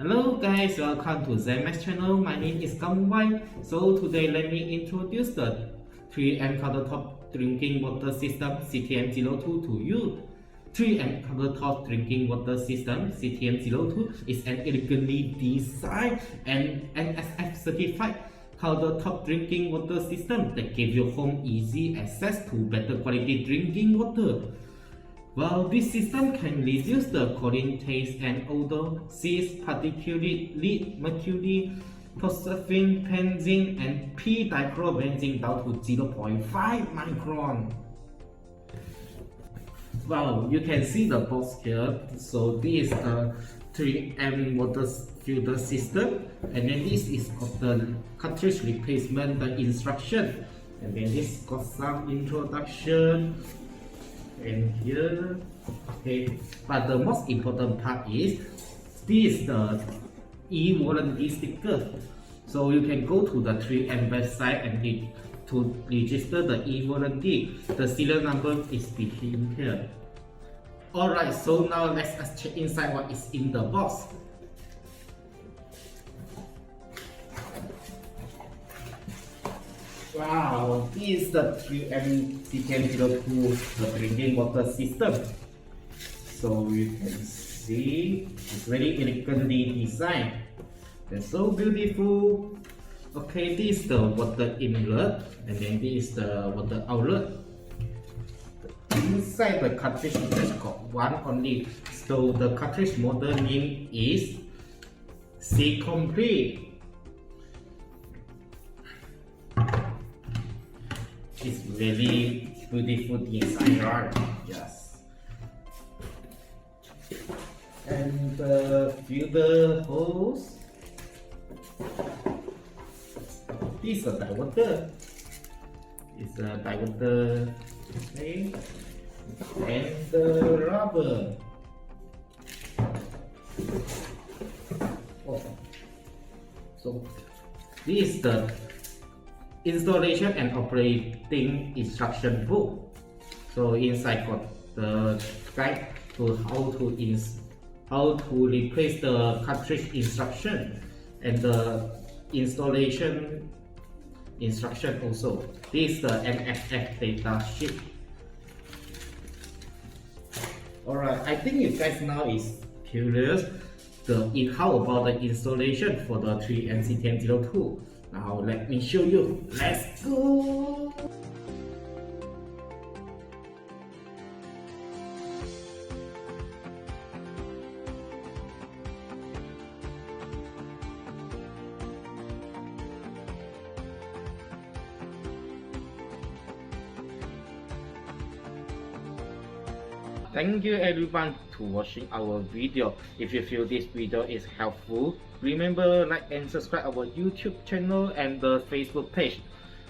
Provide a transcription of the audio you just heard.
Hello guys, welcome to 𝐳𝐵 channel. My name is 𝐖𝐚𝐭𝐞𝐫. So today let me introduce the 3M countertop drinking water system CTM-02 to you. 3M countertop drinking water system CTM-02 is an elegantly designed and NSF certified countertop drinking water system that gives your home easy access to better quality drinking water. Well, this system can reduce the chlorine taste and odor, seeds, particularly lead, mercury, phosphine, benzene, and p-dichlorobenzene down to 0.5 micron. Well, you can see the box here. So this is a 3M water filter system, and then this is got the cartridge replacement, the instruction, and then this got some introduction. And here, okay, but the most important part is this, the e-warranty sticker. So you can go to the 3M website and to register the e-warranty. The serial number is between here. Alright, so now let's check inside what is in the box. Wow, this is the 3M CTM-02, the drinking water system. So you can see it's very elegantly designed. It's so beautiful. Okay, this is the water inlet, and then this is the water outlet. Inside the cartridge, it just got one only. So the cartridge model name is 𝐖𝐚𝐭𝐞𝐫. It's very beautiful design, right? Yes. And the filter hose. This is a diverter. It's a diverter. Okay. And the rubber. Oh. So this is the installation and operating instruction book. So inside got the guide to how to replace the cartridge instruction and the installation instruction also. This is the NSF data sheet. Alright, I think you guys now is curious how about the installation for the 3M CTM-02. Now let me show you. Let's go! Thank you everyone to watching our video. If you feel this video is helpful, remember like and subscribe our YouTube channel and the Facebook page.